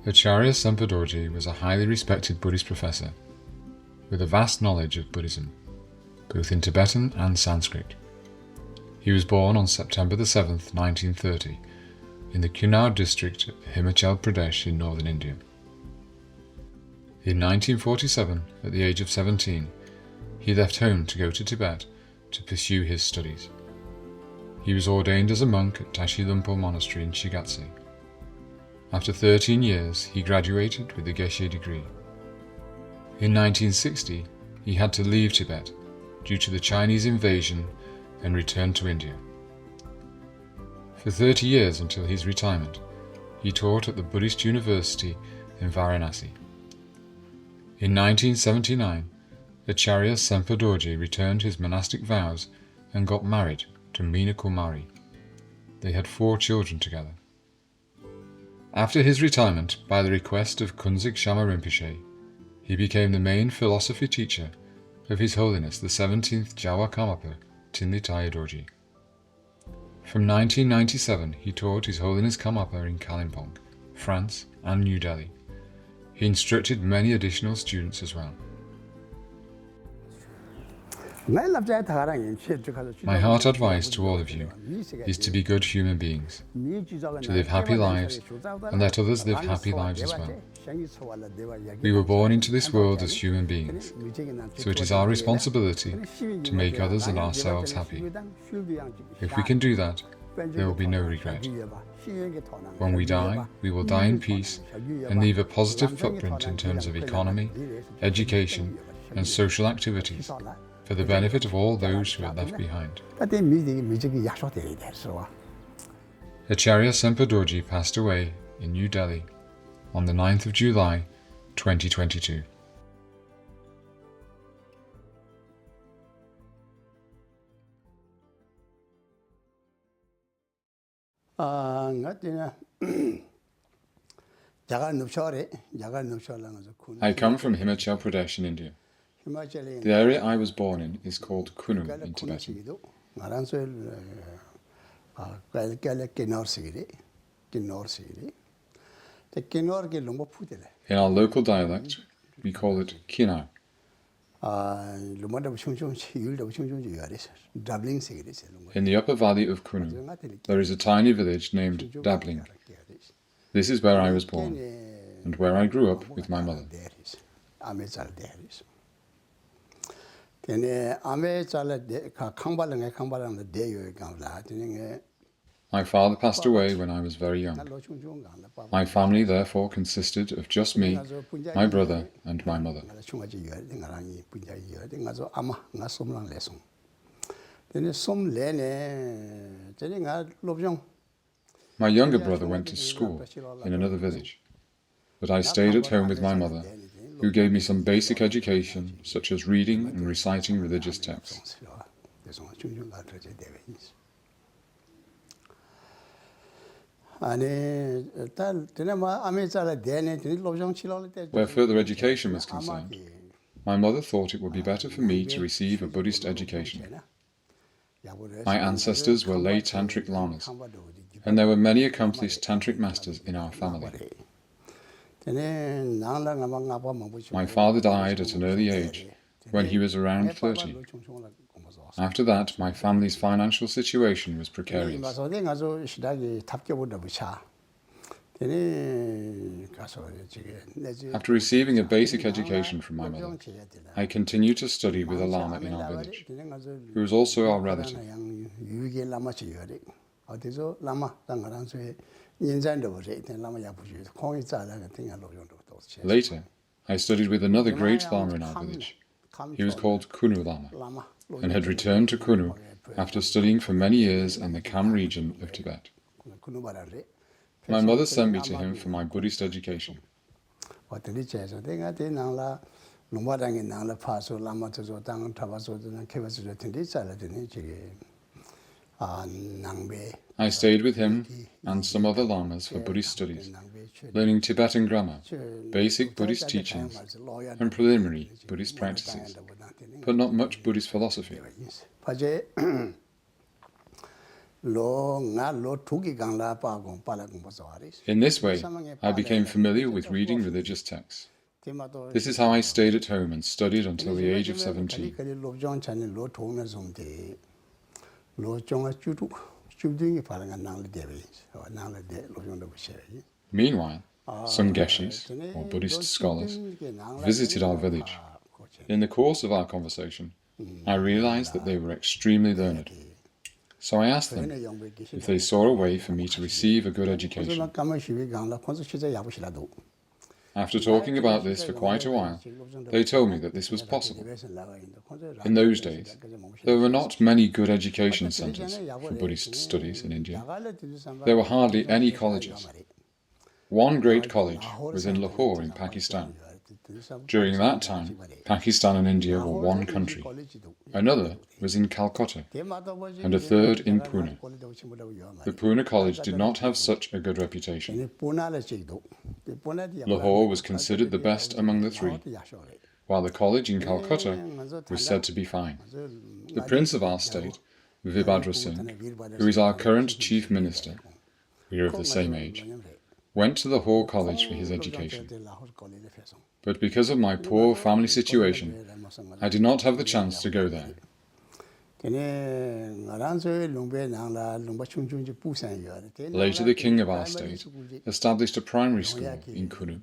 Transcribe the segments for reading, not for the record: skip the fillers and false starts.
Acharya Sempa Dorje was a highly respected Buddhist professor with a vast knowledge of Buddhism, both in Tibetan and Sanskrit. He was born on September 7th, 1930, in the Kinnaur District of Himachal Pradesh in northern India. In 1947, at the age of 17, he left home to go to Tibet to pursue his studies. He was ordained as a monk at Tashilhunpo Monastery in Shigatse. After 13 years, he graduated with the Geshe degree. In 1960, he had to leave Tibet due to the Chinese invasion and returned to India. For 30 years until his retirement, he taught at the Buddhist University in Varanasi. In 1979, Acharya Sempa Dorje returned his monastic vows and got married to Meena Kumari. They had 4 children together. After his retirement, by the request of Kunzig Shama Rinpoche, he became the main philosophy teacher of His Holiness the 17th Jawa Karmapa Tinlitaya Dorje. From 1997, he taught His Holiness Karmapa in Kalimpong, France and New Delhi. He instructed many additional students as well. My heart advice to all of you is to be good human beings, to live happy lives and let others live happy lives as well. We were born into this world as human beings, so it is our responsibility to make others and ourselves happy. If we can do that, there will be no regret. When we die, we will die in peace and leave a positive footprint in terms of economy, education and social activities, for the benefit of all those who are left behind. Acharya Sempa Dorje passed away in New Delhi on the 9th of July, 2022. I come from Himachal Pradesh in India. The area I was born in is called Kullu in Tibetan. In our local dialect, we call it Kinnaur. In the upper valley of Kullu, there is a tiny village named Dabling. This is where I was born, and where I grew up with my mother. My father passed away when I was very young. My family therefore consisted of just me, my brother and my mother. My younger brother went to school in another village, but I stayed at home with my mother, who gave me some basic education, such as reading and reciting religious texts. Where further education was concerned, my mother thought it would be better for me to receive a Buddhist education. My ancestors were lay tantric lamas, and there were many accomplished tantric masters in our family. My father died at an early age, when he was around 30. After that, my family's financial situation was precarious. After receiving a basic education from my mother, I continued to study with a lama in our village, who was also our relative. Later, I studied with another great lama in our village. He was called Kullu Lama, and had returned to Kullu after studying for many years in the Kham region of Tibet. My mother sent me to him for my Buddhist education. I stayed with him and some other lamas for Buddhist studies, learning Tibetan grammar, basic Buddhist teachings, and preliminary Buddhist practices, but not much Buddhist philosophy. In this way, I became familiar with reading religious texts. This is how I stayed at home and studied until the age of 17. Meanwhile, some Geshes, or Buddhist scholars, visited our village. In the course of our conversation, I realized that they were extremely learned. So I asked them if they saw a way for me to receive a good education. After talking about this for quite a while, they told me that this was possible. In those days, there were not many good education centers for Buddhist studies in India. There were hardly any colleges. One great college was in Lahore in Pakistan. During that time, Pakistan and India were one country. Another was in Calcutta, and a third in Pune. The Pune College did not have such a good reputation. Lahore was considered the best among the three, while the college in Calcutta was said to be fine. The prince of our state, Vibhadra Singh, who is our current chief minister, we are of the same age, went to Lahore College for his education. But because of my poor family situation, I did not have the chance to go there. Later, the king of our state established a primary school in Kullu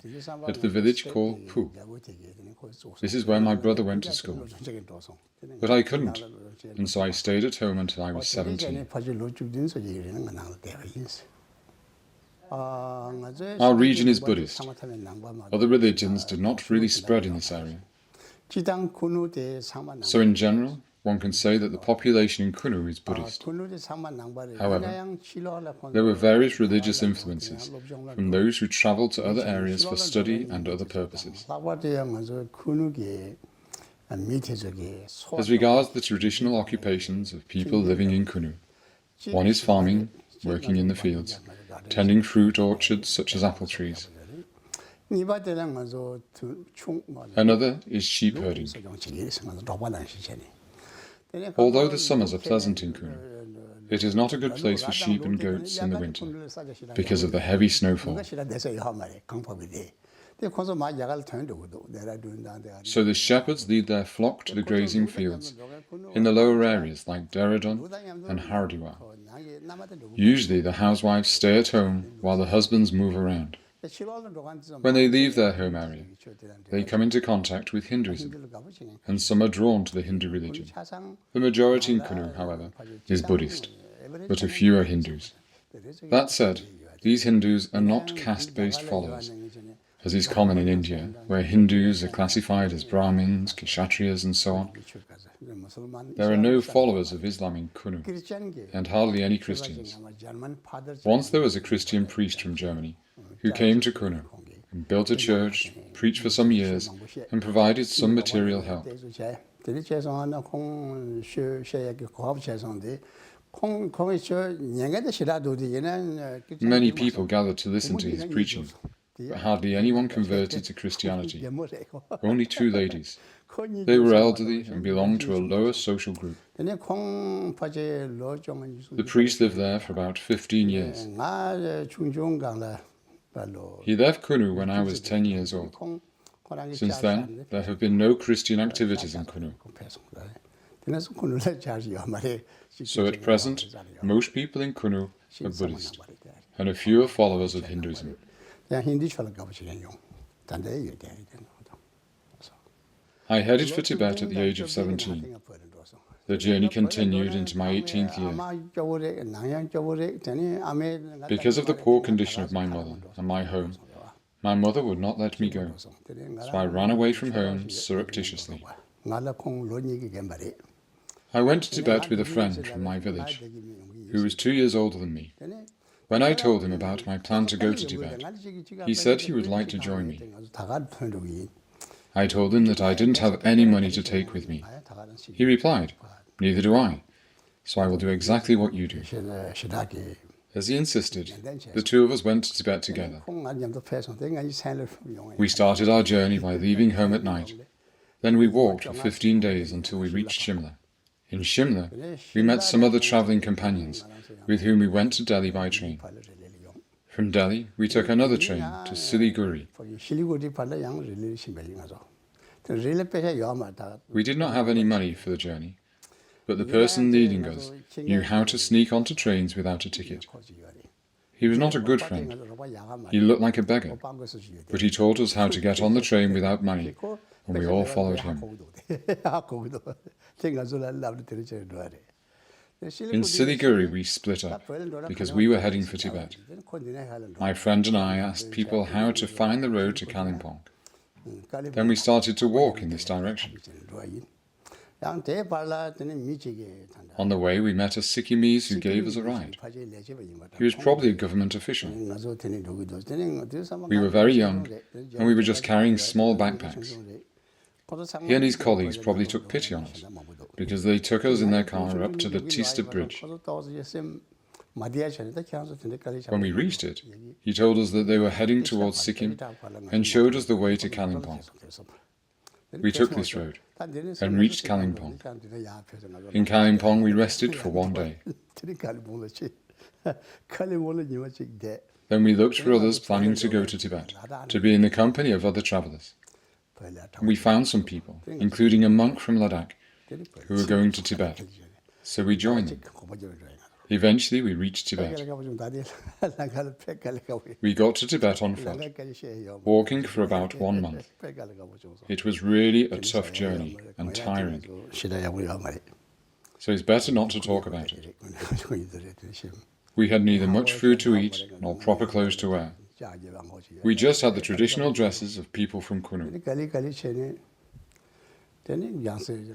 at the village called Pu. This is where my brother went to school. But I couldn't, and so I stayed at home until I was 17. Our region is Buddhist. Other religions did not really spread in this area. So in general, one can say that the population in Kullu is Buddhist. However, there were various religious influences from those who travelled to other areas for study and other purposes. As regards the traditional occupations of people living in Kullu, one is farming, working in the fields, tending fruit orchards such as apple trees. Another is sheep herding. Although the summers are pleasant in Kullu, it is not a good place for sheep and goats in the winter because of the heavy snowfall. So the shepherds lead their flock to the grazing fields in the lower areas like Dehradun and Haridwar. Usually the housewives stay at home while the husbands move around. When they leave their home area, they come into contact with Hinduism, and some are drawn to the Hindu religion. The majority in Kullu, however, is Buddhist, but a few are Hindus. That said, these Hindus are not caste-based followers, as is common in India, where Hindus are classified as Brahmins, Kshatriyas, and so on. There are no followers of Islam in Kullu, and hardly any Christians. Once there was a Christian priest from Germany who came to Kullu and built a church, preached for some years, and provided some material help. Many people gathered to listen to his preaching, but hardly anyone converted to Christianity. Only 2 ladies. They were elderly and belonged to a lower social group. The priest lived there for about 15 years. He left Kullu when I was 10 years old. Since then, there have been no Christian activities in Kullu. So at present, most people in Kullu are Buddhist, and a few are followers of Hinduism. I headed for Tibet at the age of 17. The journey continued into my 18th year. Because of the poor condition of my mother and my home, my mother would not let me go, so I ran away from home surreptitiously. I went to Tibet with a friend from my village, who was 2 years older than me. When I told him about my plan to go to Tibet, he said he would like to join me. I told him that I didn't have any money to take with me. He replied, "Neither do I, so I will do exactly what you do." As he insisted, the 2 of us went to Tibet together. We started our journey by leaving home at night. Then we walked for 15 days until we reached Shimla. In Shimla, we met some other travelling companions with whom we went to Delhi by train. From Delhi, we took another train to Siliguri. We did not have any money for the journey, but the person leading us knew how to sneak onto trains without a ticket. He was not a good friend. He looked like a beggar, but he taught us how to get on the train without money, and we all followed him. In Siliguri, we split up because we were heading for Tibet. My friend and I asked people how to find the road to Kalimpong. Then we started to walk in this direction. On the way, we met a Sikkimese who gave us a ride. He was probably a government official. We were very young, and we were just carrying small backpacks. He and his colleagues probably took pity on us, because they took us in their car up to the Tista Bridge. When we reached it, he told us that they were heading towards Sikkim and showed us the way to Kalimpong. We took this road and reached Kalimpong. In Kalimpong, we rested for one day. Then we looked for others planning to go to Tibet, to be in the company of other travellers. We found some people, including a monk from Ladakh, who were going to Tibet, so we joined them. Eventually, we reached Tibet. We got to Tibet on foot, walking for about 1 month. It was really a tough journey and tiring, so it's better not to talk about it. We had neither much food to eat nor proper clothes to wear. We just had the traditional dresses of people from Kullu.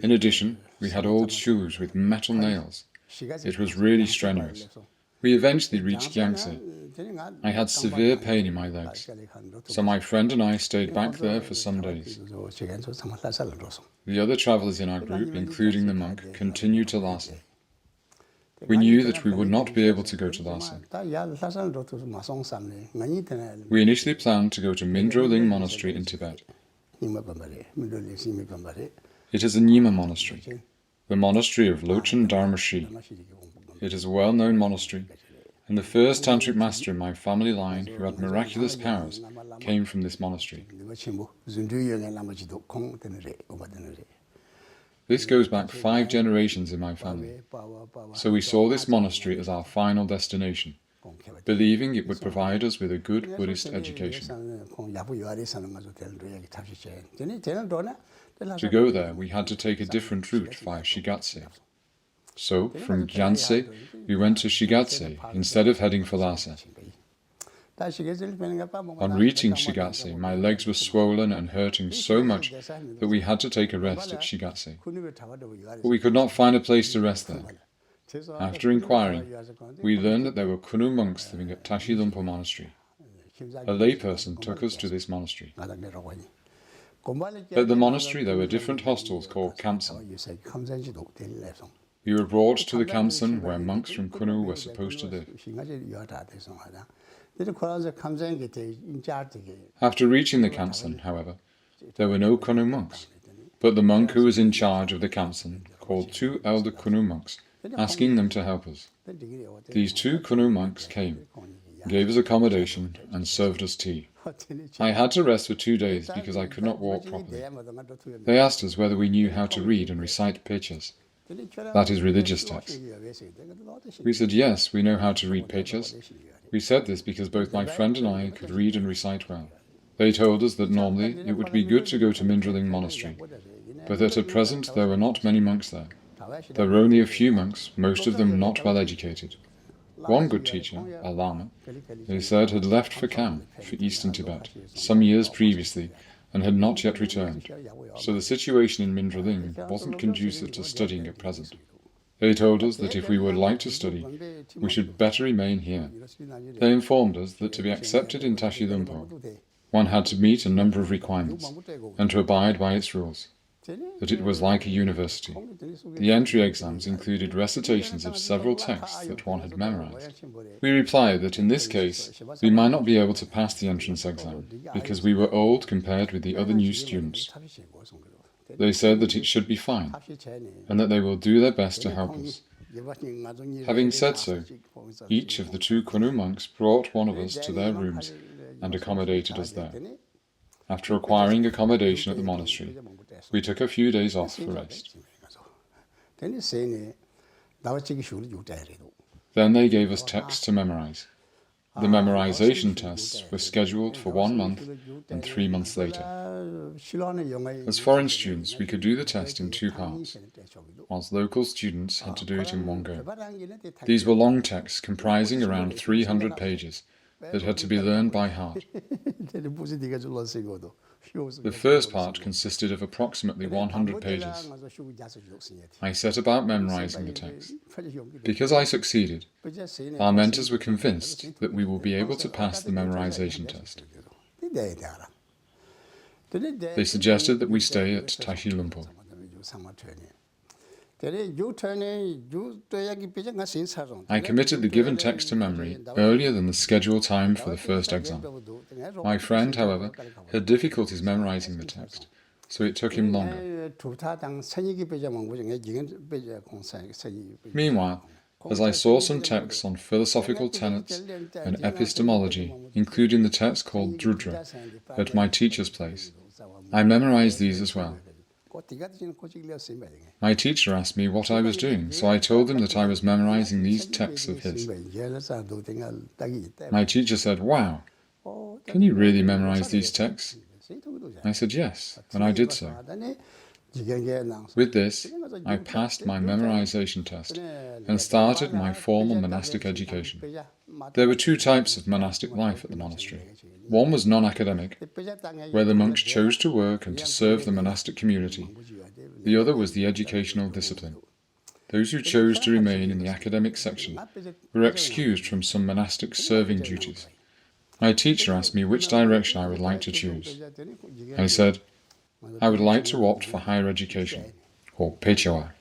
In addition, we had old shoes with metal nails. It was really strenuous. We eventually reached Geshe. I had severe pain in my legs, so my friend and I stayed back there for some days. The other travellers in our group, including the monk, continued to Lhasa. We knew that we would not be able to go to Lhasa. We initially planned to go to Mindroling Monastery in Tibet. It is a Nyima monastery, the monastery of Lochen Dharma Shi. It is a well-known monastery, and the first tantric master in my family line who had miraculous powers came from this monastery. This goes back 5 generations in my family, so we saw this monastery as our final destination, believing it would provide us with a good Buddhist education. To go there, we had to take a different route via Shigatse. So, from Geshe, we went to Shigatse instead of heading for Lhasa. On reaching Shigatse, my legs were swollen and hurting so much that we had to take a rest at Shigatse. But we could not find a place to rest there. After inquiring, we learned that there were Kullu monks living at Tashilhunpo Monastery. A layperson took us to this monastery. At the monastery there were different hostels called kamsen. We were brought to the kamsen where monks from Kullu were supposed to live. After reaching the kamsen, however, there were no Kullu monks, but the monk who was in charge of the kamsen called 2 elder Kullu monks, asking them to help us. These 2 Kullu monks came, gave us accommodation, and served us tea. I had to rest for 2 days because I could not walk properly. They asked us whether we knew how to read and recite pechas, that is, religious texts. We said yes, we know how to read pechas. We said this because both my friend and I could read and recite well. They told us that normally it would be good to go to Mindroling Monastery, but that at present there were not many monks there. There were only a few monks, most of them not well educated. One good teacher, a Lama, they said had left for Kham, for eastern Tibet, some years previously, and had not yet returned, so the situation in Mindroling wasn't conducive to studying at present. They told us that if we would like to study, we should better remain here. They informed us that to be accepted in Tashilhunpo, one had to meet a number of requirements, and to abide by its rules, that it was like a university. The entry exams included recitations of several texts that one had memorized. We replied that in this case, we might not be able to pass the entrance exam, because we were old compared with the other new students. They said that it should be fine, and that they will do their best to help us. Having said so, each of the 2 Kullu monks brought one of us to their rooms and accommodated us there. After acquiring accommodation at the monastery, we took a few days off for rest. Then they gave us texts to memorize. The memorization tests were scheduled for 1 month and 3 months later. As foreign students, we could do the test in 2 parts, whilst local students had to do it in 1 go. These were long texts comprising around 300 pages that had to be learned by heart. The first part consisted of approximately 100 pages. I set about memorizing the text. Because I succeeded, our mentors were convinced that we will be able to pass the memorization test. They suggested that we stay at Tashilhunpo. I committed the given text to memory earlier than the scheduled time for the first exam. My friend, however, had difficulties memorizing the text, so it took him longer. Meanwhile, as I saw some texts on philosophical tenets and epistemology, including the text called Drudra, at my teacher's place, I memorized these as well. My teacher asked me what I was doing, so I told him that I was memorizing these texts of his. My teacher said, "Wow, can you really memorize these texts?" I said yes, and I did so. With this, I passed my memorization test and started my formal monastic education. There were 2 types of monastic life at the monastery. One was non-academic, where the monks chose to work and to serve the monastic community. The other was the educational discipline. Those who chose to remain in the academic section were excused from some monastic serving duties. My teacher asked me which direction I would like to choose. I said, I would like to opt for higher education, or pechewa.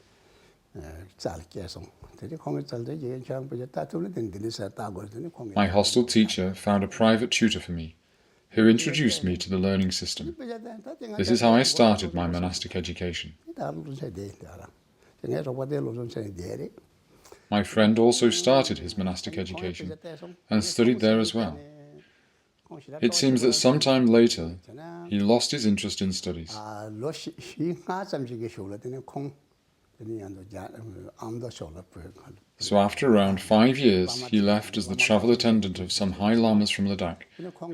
My hostel teacher found a private tutor for me, who introduced me to the learning system. This is how I started my monastic education. My friend also started his monastic education and studied there as well. It seems that sometime later, he lost his interest in studies. So after around 5 years, he left as the travel attendant of some high lamas from Ladakh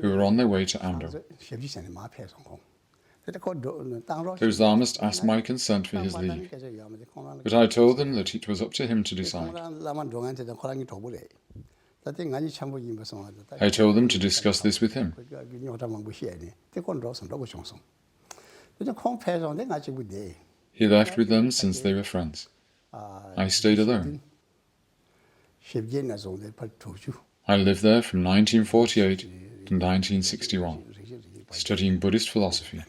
who were on their way to Amdo. Those lamas asked my consent for his leave, but I told them that it was up to him to decide. I told them to discuss this with him. He left with them since they were friends. I stayed alone. I lived there from 1948 to 1961, studying Buddhist philosophy.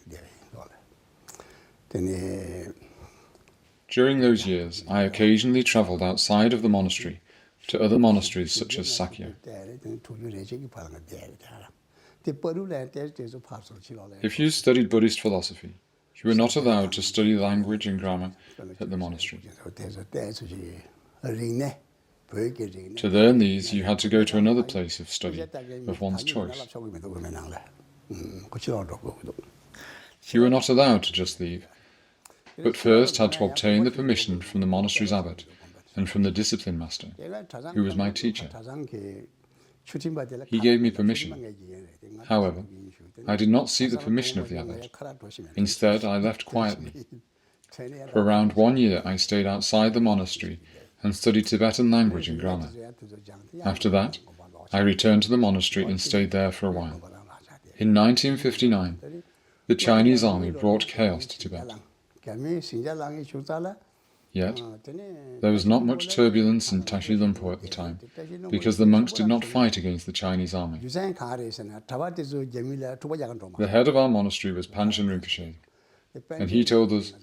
During those years, I occasionally travelled outside of the monastery to other monasteries such as Sakya. If you studied Buddhist philosophy, you were not allowed to study language and grammar at the monastery. To learn these, you had to go to another place of study of one's choice. You were not allowed to just leave, but first had to obtain the permission from the monastery's abbot and from the discipline master, who was my teacher. He gave me permission. However, I did not seek the permission of the abbot. Instead, I left quietly. For around 1 year, I stayed outside the monastery and studied Tibetan language and grammar. After that, I returned to the monastery and stayed there for a while. In 1959, the Chinese army brought chaos to Tibet. Yet, there was not much turbulence in Tashilhunpo at the time, because the monks did not fight against the Chinese army. The head of our monastery was Panchen Rinpoche, and he told us,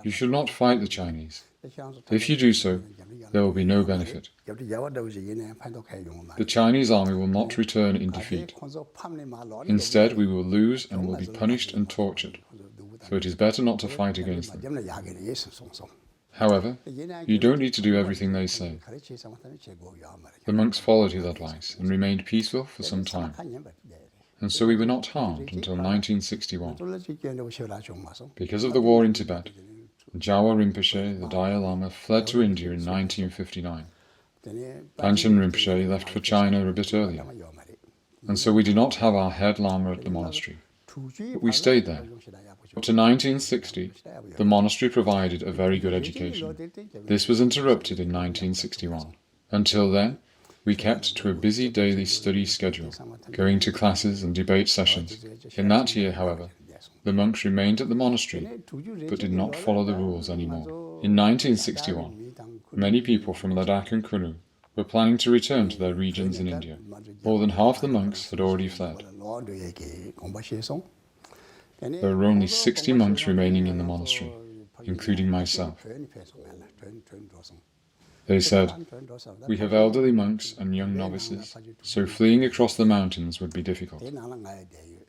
"You should not fight the Chinese. If you do so, there will be no benefit. The Chinese army will not return in defeat. Instead, we will lose and will be punished and tortured. so it is better not to fight against them. However, you don't need to do everything they say. The monks followed his advice and remained peaceful for some time. And so we were not harmed until 1961. Because of the war in Tibet, Jawa Rinpoche, the Dalai Lama, fled to India in 1959. Panchen Rinpoche left for China a bit earlier, and so we did not have our head Lama at the monastery, but we stayed there. Up to 1960, the monastery provided a very good education. This was interrupted in 1961. Until then, we kept to a busy daily study schedule, going to classes and debate sessions. In that year, however, the monks remained at the monastery, but did not follow the rules anymore. In 1961, many people from Ladakh and Kullu were planning to return to their regions in India. More than half the monks had already fled. There were only 60 monks remaining in the monastery, including myself. They said, "We have elderly monks and young novices, so fleeing across the mountains would be difficult."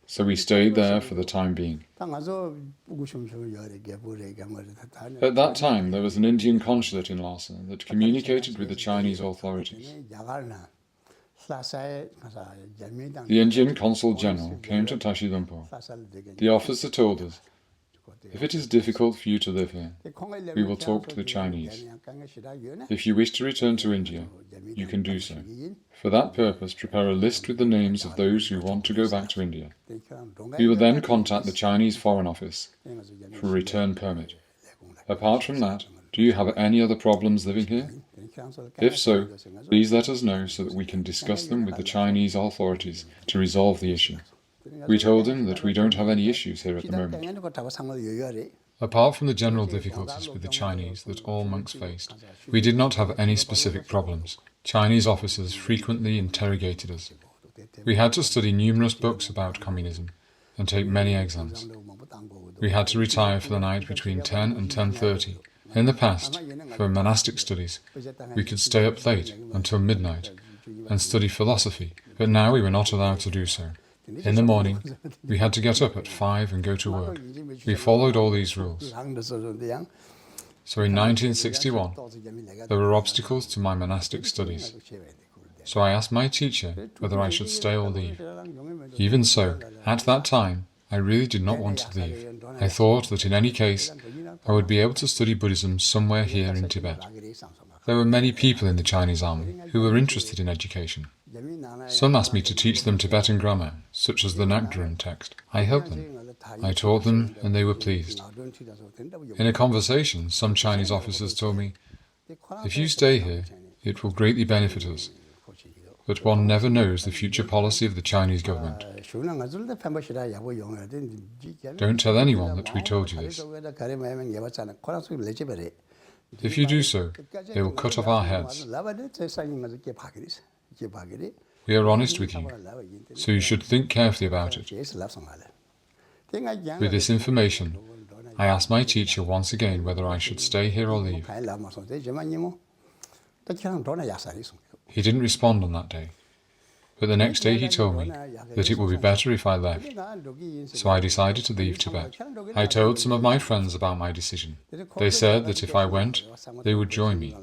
So we stayed there for the time being. At that time, there was an Indian consulate in Lhasa that communicated with the Chinese authorities. The Indian Consul General came to Tashilhunpo. The officer told us, "If it is difficult for you to live here, we will talk to the Chinese. If you wish to return to India, you can do so. For that purpose, prepare a list with the names of those who want to go back to India. We will then contact the Chinese Foreign Office for a return permit. Apart from that, do you have any other problems living here? If so, please let us know so that we can discuss them with the Chinese authorities to resolve the issue." We told him that we don't have any issues here at the moment. Apart from the general difficulties with the Chinese that all monks faced, we did not have any specific problems. Chinese officers frequently interrogated us. We had to study numerous books about communism and take many exams. We had to retire for the night between 10 and 10:30. In the past, for monastic studies, we could stay up late until midnight and study philosophy, but now we were not allowed to do so. In the morning, we had to get up at 5 and go to work. We followed all these rules. So in 1961, there were obstacles to my monastic studies. So I asked my teacher whether I should stay or leave. Even so, at that time, I really did not want to leave. I thought that in any case, I would be able to study Buddhism somewhere here in Tibet. There were many people in the Chinese army who were interested in education. Some asked me to teach them Tibetan grammar, such as the Nakdaran text. I helped them. I taught them, and they were pleased. In a conversation, some Chinese officers told me, "If you stay here, it will greatly benefit us. But one never knows the future policy of the Chinese government. Don't tell anyone that we told you this. If you do so, they will cut off our heads. We are honest with you, so you should think carefully about it." With this information, I asked my teacher once again whether I should stay here or leave. He didn't respond on that day, but the next day he told me that it would be better if I left, so I decided to leave Tibet. I told some of my friends about my decision. They said that if I went, they would join me.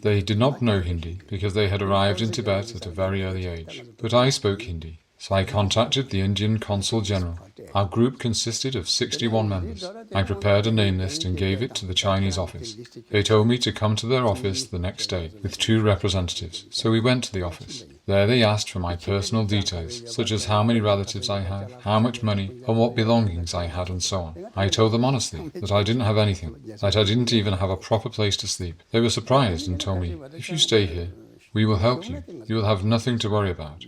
They did not know Hindi because they had arrived in Tibet at a very early age, but I spoke Hindi. So I contacted the Indian Consul General. Our group consisted of 61 members. I prepared a name list and gave it to the Chinese office. They told me to come to their office the next day with 2 representatives. So we went to the office. There they asked for my personal details, such as how many relatives I have, how much money, and what belongings I had, and so on. I told them honestly that I didn't have anything, that I didn't even have a proper place to sleep. They were surprised and told me, "If you stay here, we will help you. You will have nothing to worry about.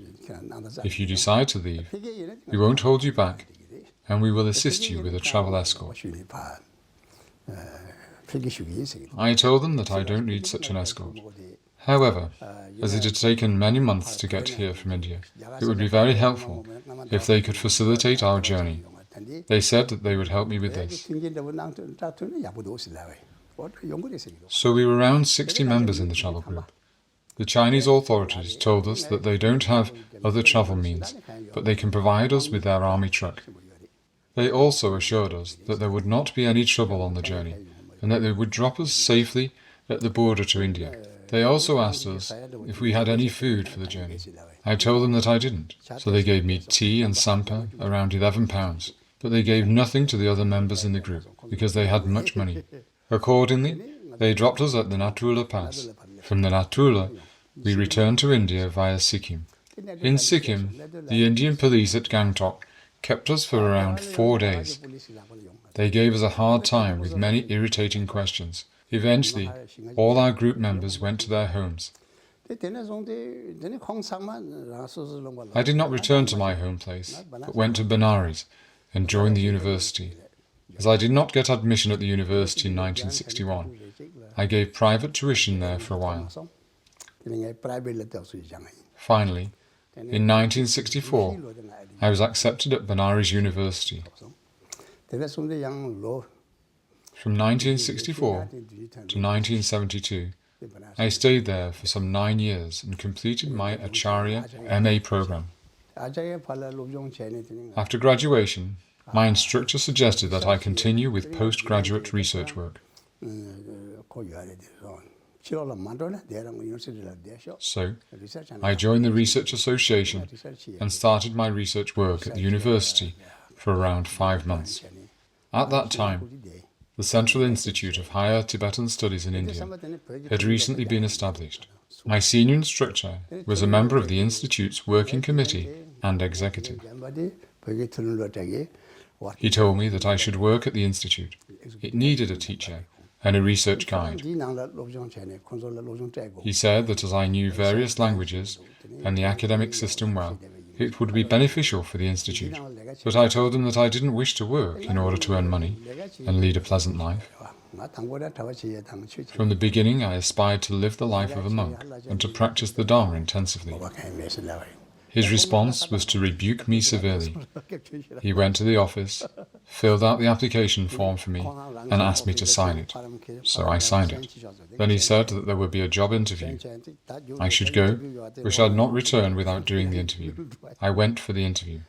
If you decide to leave, we won't hold you back, and we will assist you with a travel escort." I told them that I don't need such an escort. However, as it had taken many months to get here from India, it would be very helpful if they could facilitate our journey. They said that they would help me with this. So we were around 60 members in the travel group. The Chinese authorities told us that they don't have other travel means, but they can provide us with their army truck. They also assured us that there would not be any trouble on the journey, and that they would drop us safely at the border to India. They also asked us if we had any food for the journey. I told them that I didn't, so they gave me tea and sampa, around £11, but they gave nothing to the other members in the group, because they had much money. Accordingly, they dropped us at the Natrula Pass. From the Natrula, we returned to India via Sikkim. In Sikkim, the Indian police at Gangtok kept us for around 4 days. They gave us a hard time with many irritating questions. Eventually, all our group members went to their homes. I did not return to my home place, but went to Benares and joined the university. As I did not get admission at the university in 1961, I gave private tuition there for a while. Finally, in 1964, I was accepted at Benares University. From 1964 to 1972, I stayed there for some 9 years and completed my Acharya MA program. After graduation, my instructor suggested that I continue with postgraduate research work. So, I joined the Research Association and started my research work at the university for around 5 months. At that time, the Central Institute of Higher Tibetan Studies in India had recently been established. My senior instructor was a member of the Institute's working committee and executive. He told me that I should work at the Institute. It needed a teacher and a research guide. He said that as I knew various languages and the academic system well, it would be beneficial for the Institute. But I told him that I didn't wish to work in order to earn money and lead a pleasant life. From the beginning, I aspired to live the life of a monk and to practice the Dharma intensively. His response was to rebuke me severely. He went to the office, filled out the application form for me, and asked me to sign it. So I signed it. Then he said that there would be a job interview. I should go, but should not return without doing the interview. I went for the interview.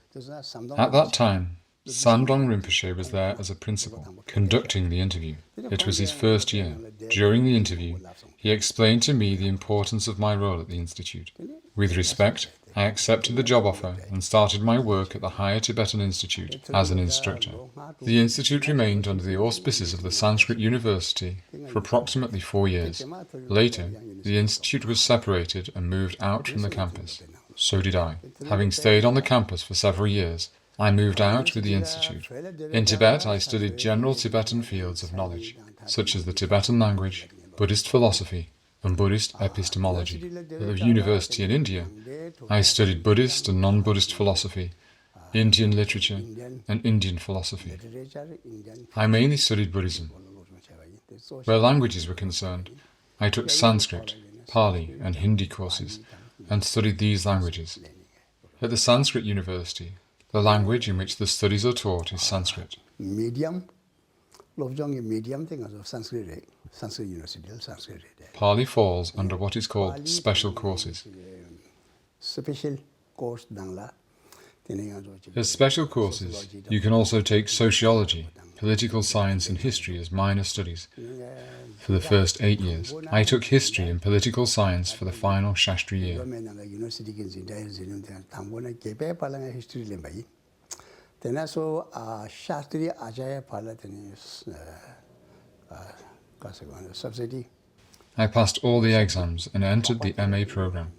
At that time, Samdong Rinpoche was there as a principal, conducting the interview. It was his first year. During the interview, he explained to me the importance of my role at the Institute. With respect, I accepted the job offer and started my work at the Higher Tibetan Institute as an instructor. The Institute remained under the auspices of the Sanskrit University for approximately 4 years. Later, the Institute was separated and moved out from the campus. So did I. Having stayed on the campus for several years, I moved out with the Institute. In Tibet, I studied general Tibetan fields of knowledge, such as the Tibetan language, Buddhist philosophy, and Buddhist epistemology. At the university in India, I studied Buddhist and non-Buddhist philosophy, Indian literature, and Indian philosophy. I mainly studied Buddhism. Where languages were concerned, I took Sanskrit, Pali, and Hindi courses, and studied these languages. At the Sanskrit University, the language in which the studies are taught is Sanskrit. Pali falls under what is called special courses. As special courses, you can also take sociology, political science and history as minor studies for the first 8 years. I took history and political science for the final Shastri year. I passed all the exams and entered the MA program.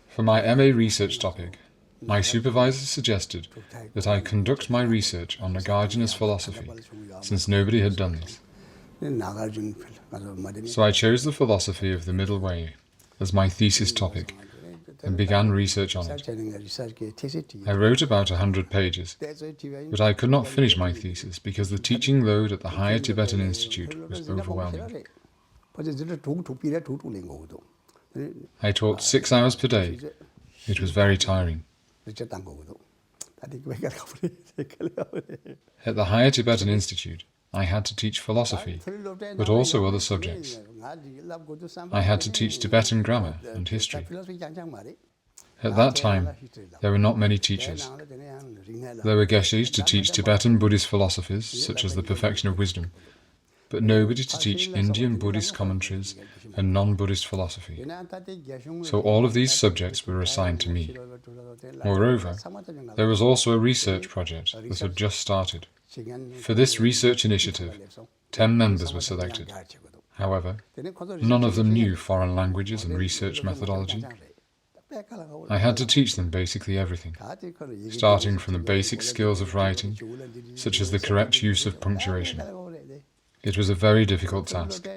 For my MA research topic, my supervisor suggested that I conduct my research on Nagarjuna's philosophy, since nobody had done this. So I chose the philosophy of the Middle Way as my thesis topic and began research on it. I wrote about 100 pages, but I could not finish my thesis because the teaching load at the Higher Tibetan Institute was overwhelming. I taught 6 hours per day. It was very tiring. At the Higher Tibetan Institute, I had to teach philosophy, but also other subjects. I had to teach Tibetan grammar and history. At that time, there were not many teachers. There were Geshes to teach Tibetan Buddhist philosophies, such as the perfection of wisdom, but nobody to teach Indian Buddhist commentaries and non-Buddhist philosophy. So all of these subjects were assigned to me. Moreover, there was also a research project that had just started. For this research initiative, 10 members were selected. However, none of them knew foreign languages and research methodology. I had to teach them basically everything, starting from the basic skills of writing, such as the correct use of punctuation. It was a very difficult task.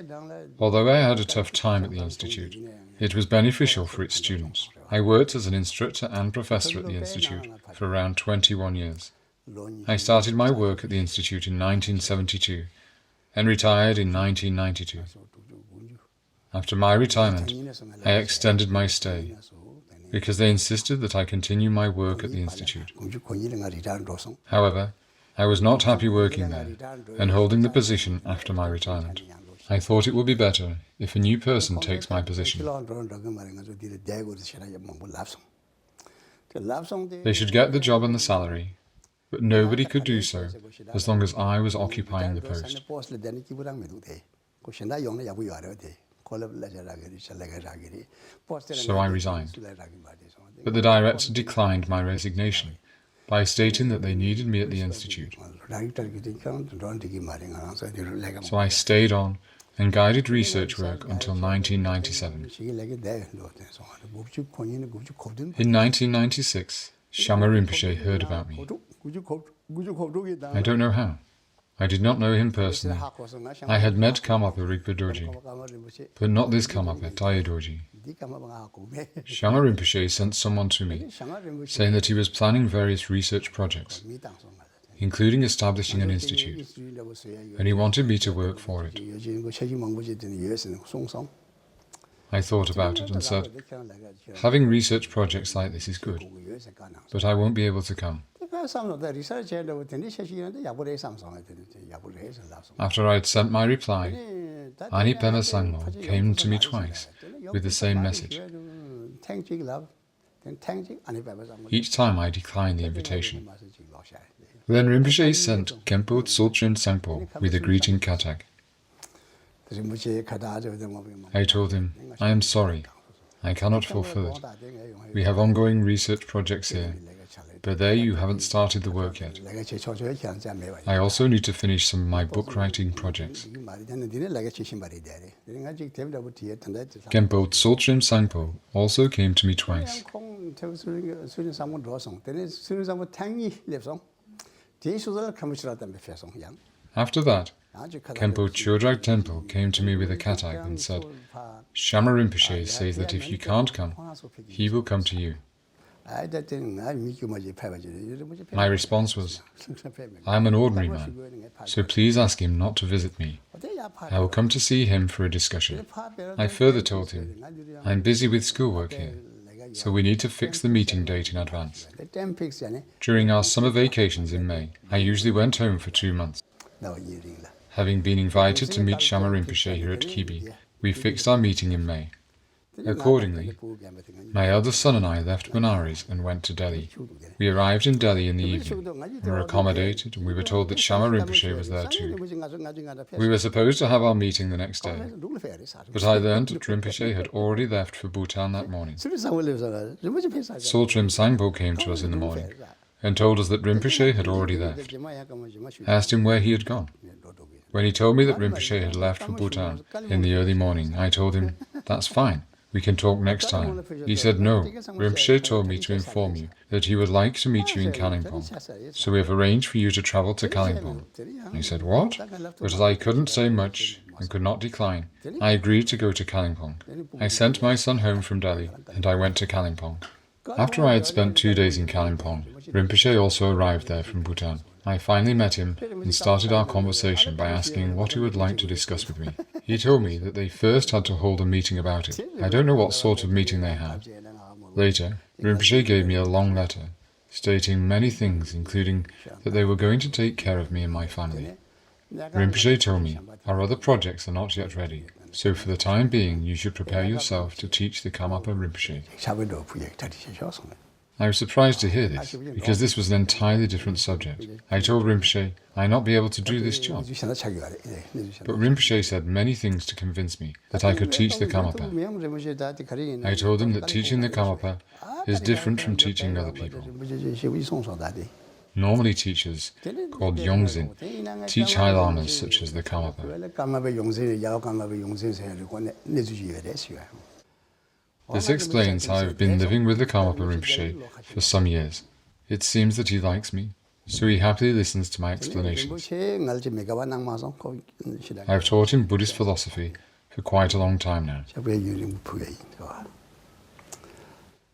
Although I had a tough time at the Institute, it was beneficial for its students. I worked as an instructor and professor at the Institute for around 21 years. I started my work at the Institute in 1972 and retired in 1992. After my retirement, I extended my stay because they insisted that I continue my work at the Institute. However, I was not happy working there and holding the position after my retirement. I thought it would be better if a new person takes my position. They should get the job and the salary, but nobody could do so as long as I was occupying the post. So I resigned. But the director declined my resignation by stating that they needed me at the Institute. So I stayed on and guided research work until 1997. In 1996, Shama Rinpoche heard about me. I don't know how. I did not know him personally. I had met Karmapa Rigpa Dorje, but not this Karmapa, Daya Dorje. Shama Rinpoche sent someone to me, saying that he was planning various research projects, including establishing an institute, and he wanted me to work for it. I thought about it and said, having research projects like this is good, but I won't be able to come. After I had sent my reply, Ani Pema Sangmo came to me twice with the same message. Each time I declined the invitation. Then Rinpoche sent Khenpo Tsultrim Sangpo with a greeting katak. I told him, I am sorry, I cannot fulfill it. We have ongoing research projects here, but there you haven't started the work yet. I also need to finish some of my book writing projects. Khenpo Tsultrim Sangpo also came to me twice. After that, Khenpo Chodrag Temple came to me with a katak and said, Shama Rinpoche says that if you can't come, he will come to you. My response was, I am an ordinary man, so please ask him not to visit me. I will come to see him for a discussion. I further told him, I am busy with schoolwork here, so we need to fix the meeting date in advance. During our summer vacations in May, I usually went home for 2 months. Having been invited to meet Shama Rinpoche here at Kibi, we fixed our meeting in May. Accordingly, my eldest son and I left Benares and went to Delhi. We arrived in Delhi in the evening, and were accommodated, and we were told that Shama Rinpoche was there too. We were supposed to have our meeting the next day, but I learned that Rinpoche had already left for Bhutan that morning. Tsultrim Sangpo came to us in the morning and told us that Rinpoche had already left. I asked him where he had gone. When he told me that Rinpoche had left for Bhutan in the early morning, I told him, that's fine. We can talk next time. He said, no, Rinpoche told me to inform you that he would like to meet you in Kalimpong, so we have arranged for you to travel to Kalimpong. I said, what? But as I couldn't say much and could not decline, I agreed to go to Kalimpong. I sent my son home from Delhi, and I went to Kalimpong. After I had spent 2 days in Kalimpong, Rinpoche also arrived there from Bhutan. I finally met him and started our conversation by asking what he would like to discuss with me. He told me that they first had to hold a meeting about it. I don't know what sort of meeting they had. Later, Rinpoche gave me a long letter, stating many things, including that they were going to take care of me and my family. Rinpoche told me, our other projects are not yet ready, so for the time being you should prepare yourself to teach the Karmapa Rinpoche. I was surprised to hear this, because this was an entirely different subject. I told Rinpoche I not be able to do this job. But Rinpoche said many things to convince me that I could teach the Karmapa. I told him that teaching the Karmapa is different from teaching other people. Normally teachers, called Yongzin, teach high lamas such as the Karmapa. This explains how I've been living with the Karmapa Rinpoche for some years. It seems that he likes me, so he happily listens to my explanations. I've taught him Buddhist philosophy for quite a long time now.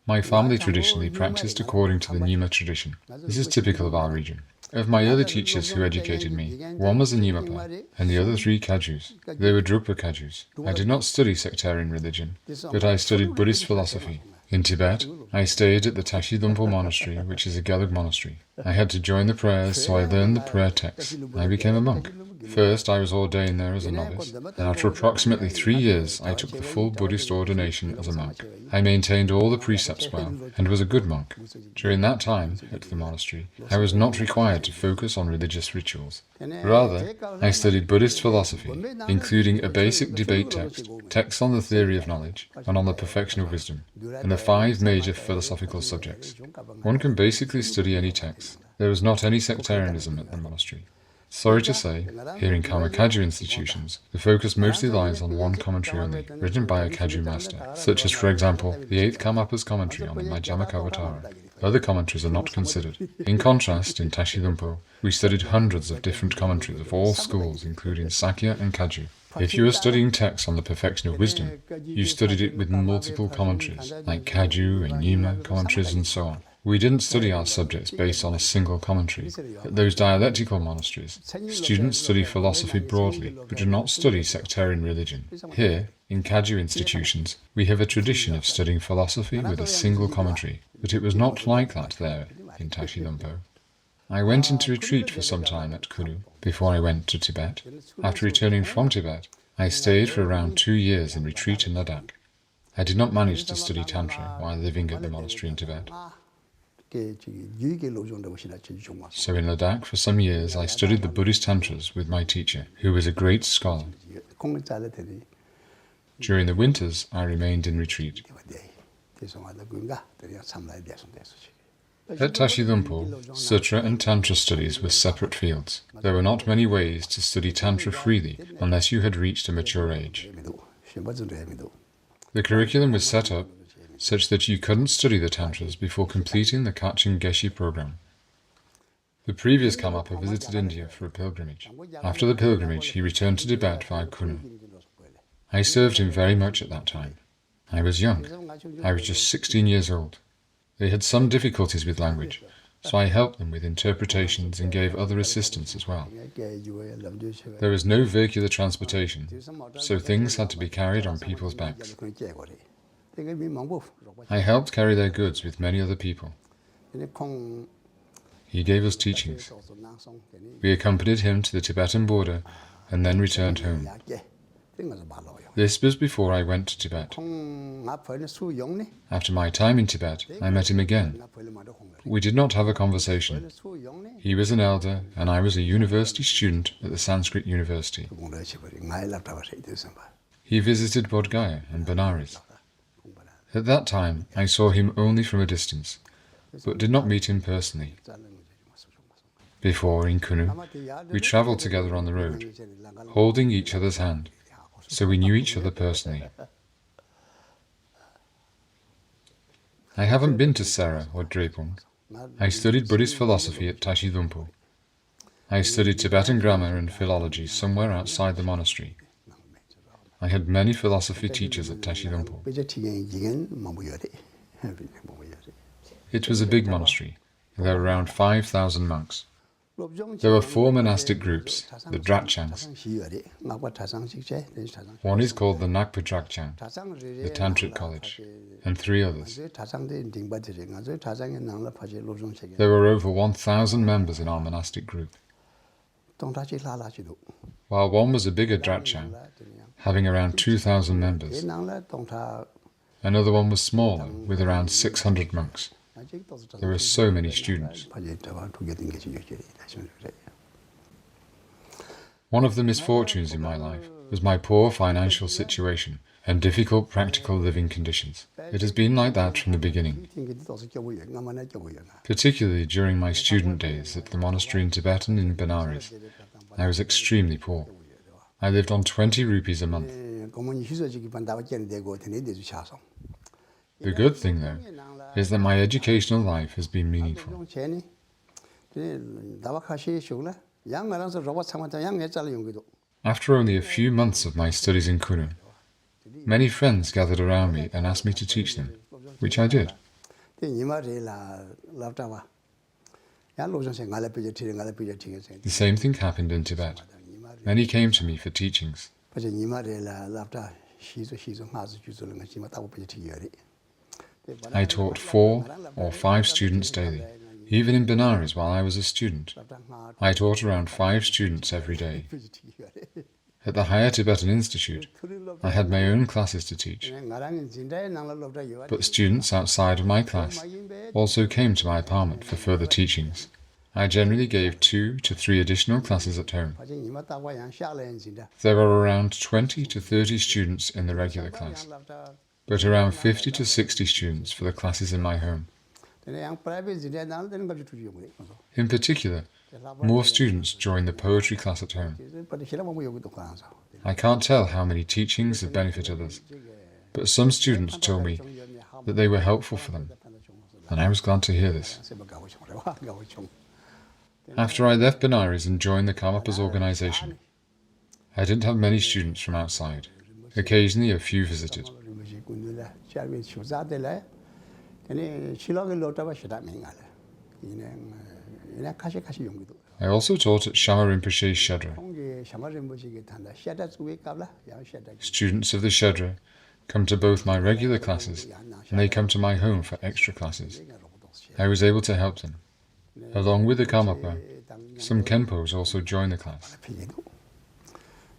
My family traditionally practiced according to the Nyima tradition. This is typical of our region. Of my early teachers who educated me, one was a Nyimapa, and the other 3 Kajus. They were Drukpa Kajus. I did not study sectarian religion, but I studied Buddhist philosophy. In Tibet, I stayed at the Tashilhunpo Monastery, which is a Gelug monastery. I had to join the prayers, so I learned the prayer texts. I became a monk. First, I was ordained there as a novice, and after approximately 3 years, I took the full Buddhist ordination as a monk. I maintained all the precepts well, and was a good monk. During that time, at the monastery, I was not required to focus on religious rituals. Rather, I studied Buddhist philosophy, including a basic debate text, texts on the theory of knowledge, and on the perfection of wisdom, and the 5 major philosophical subjects. One can basically study any text. There was not any sectarianism at the monastery. Sorry to say, here in Karma Kagyu institutions, the focus mostly lies on one commentary only, written by a Kagyu master, such as, for example, the 8th Karmapa's commentary on the Madhyamakavatara. Other commentaries are not considered. In contrast, in Tashilhunpo, we studied hundreds of different commentaries of all schools, including Sakya and Kagyu. If you were studying texts on the perfection of wisdom, you studied it with multiple commentaries, like Kagyu and Nyima commentaries and so on. We didn't study our subjects based on a single commentary. At those dialectical monasteries, students study philosophy broadly, but do not study sectarian religion. Here, in Kagyu institutions, we have a tradition of studying philosophy with a single commentary, but it was not like that there in Tashilhunpo. I went into retreat for some time at Kullu before I went to Tibet. After returning from Tibet, I stayed for around 2 years in retreat in Ladakh. I did not manage to study Tantra while living at the monastery in Tibet. So in Ladakh, for some years, I studied the Buddhist Tantras with my teacher, who was a great scholar. During the winters, I remained in retreat. At Tashilhunpo, Sutra and Tantra studies were separate fields. There were not many ways to study Tantra freely unless you had reached a mature age. The curriculum was set up such that you couldn't study the Tantras before completing the Kachin Geshe program. The previous Karmapa visited India for a pilgrimage. After the pilgrimage, he returned to Tibet via Kullu. I served him very much at that time. I was young. I was just 16 years old. They had some difficulties with language, so I helped them with interpretations and gave other assistance as well. There was no vehicular transportation, so things had to be carried on people's backs. I helped carry their goods with many other people. He gave us teachings. We accompanied him to the Tibetan border and then returned home. This was before I went to Tibet. After my time in Tibet, I met him again. We did not have a conversation. He was an elder, and I was a university student at the Sanskrit University. He visited Bodh Gaya and Benares. At that time, I saw him only from a distance, but did not meet him personally. Before, in Kullu, we travelled together on the road, holding each other's hand, so we knew each other personally. I haven't been to Sera or Drepung. I studied Buddhist philosophy at Tashilhunpo. I studied Tibetan grammar and philology somewhere outside the monastery. I had many philosophy teachers at Tashilhunpo. It was a big monastery. There were around 5,000 monks. There were 4 monastic groups, the Drakchangs. One is called the Nakpa Drakchang, the Tantric College, and 3 others. There were over 1,000 members in our monastic group. while one was a bigger drachang, having around 2,000 members. Another one was smaller, with around 600 monks. There were so many students. One of the misfortunes in my life was my poor financial situation and difficult practical living conditions. It has been like that from the beginning, particularly during my student days at the monastery in Tibet and in Benares. I was extremely poor. I lived on 20 rupees a month. The good thing, though, is that my educational life has been meaningful. After only a few months of my studies in Kullu, many friends gathered around me and asked me to teach them, which I did. The same thing happened in Tibet. Many came to me for teachings. I taught 4 or 5 students daily. Even in Benares, while I was a student, I taught around 5 students every day. At the Higher Tibetan Institute, I had my own classes to teach, but students outside of my class also came to my apartment for further teachings. I generally gave 2 to 3 additional classes at home. There were around 20 to 30 students in the regular class, but around 50 to 60 students for the classes in my home. In particular, more students joined the poetry class at home. I can't tell how many teachings have benefited others, but some students told me that they were helpful for them, and I was glad to hear this. After I left Benares and joined the Karmapa's organization, I didn't have many students from outside. Occasionally a few visited. I also taught at Shama Rinpoche's Shedra. Students of the Shedra come to both my regular classes and they come to my home for extra classes. I was able to help them. Along with the Karmapa, some Khenpos also joined the class.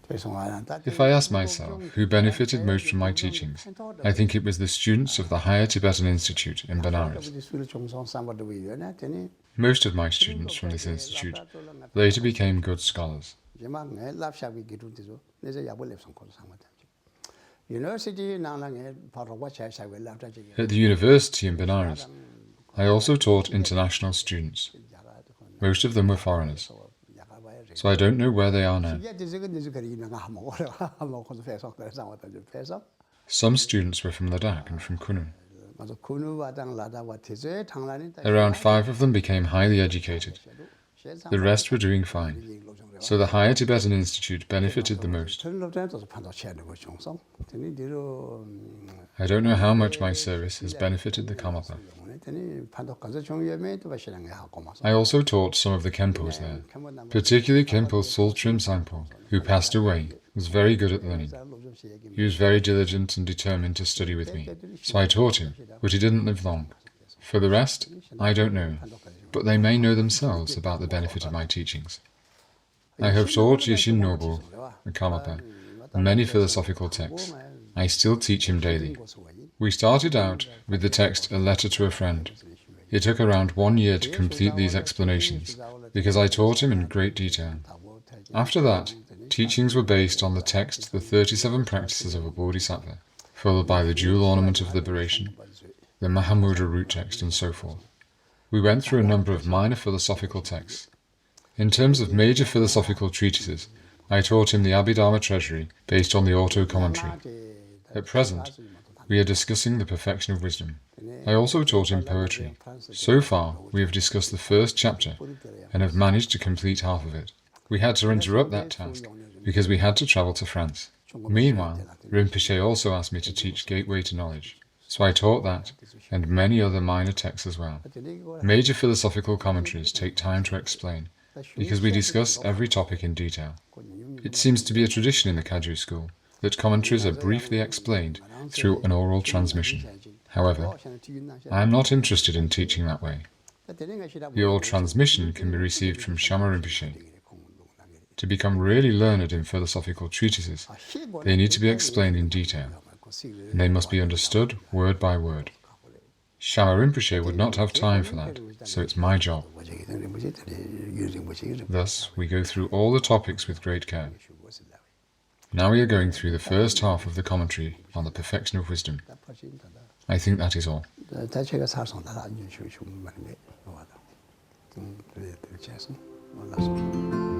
If I ask myself who benefited most from my teachings, I think it was the students of the Higher Tibetan Institute in Benares. Most of my students from this institute later became good scholars. At the university in Benares, I also taught international students. Most of them were foreigners, so I don't know where they are now. Some students were from Ladakh and from Kullu. Around 5 of them became highly educated. The rest were doing fine. So the Higher Tibetan Institute benefited the most. I don't know how much my service has benefited the Karmapa. I also taught some of the Khenpos there, particularly Khenpo Sultrim Sangpo, who passed away, was very good at learning. He was very diligent and determined to study with me, so I taught him, but he didn't live long. For the rest, I don't know, but they may know themselves about the benefit of my teachings. I have taught Yeshin Nobu, the Karmapa, many philosophical texts. I still teach him daily. We started out with the text A Letter to a Friend. It took around 1 year to complete these explanations, because I taught him in great detail. After that, teachings were based on the text The 37 Practices of a Bodhisattva, followed by the Jewel Ornament of Liberation, the Mahamudra root text, and so forth. We went through a number of minor philosophical texts. In terms of major philosophical treatises, I taught him the Abhidharma Treasury based on the auto-commentary. At present, we are discussing the perfection of wisdom. I also taught him poetry. So far, we have discussed the first chapter and have managed to complete half of it. We had to interrupt that task because we had to travel to France. Meanwhile, Rinpoche also asked me to teach Gateway to Knowledge, so I taught that and many other minor texts as well. Major philosophical commentaries take time to explain because we discuss every topic in detail. It seems to be a tradition in the Kagyu school that commentaries are briefly explained through an oral transmission. However, I am not interested in teaching that way. The oral transmission can be received from Shama Rinpoche. To become really learned in philosophical treatises, they need to be explained in detail, and they must be understood word by word. Shama Rinpoche would not have time for that, so it's my job. Thus, we go through all the topics with great care. Now we are going through the first half of the commentary on the perfection of wisdom. I think that is all. Well,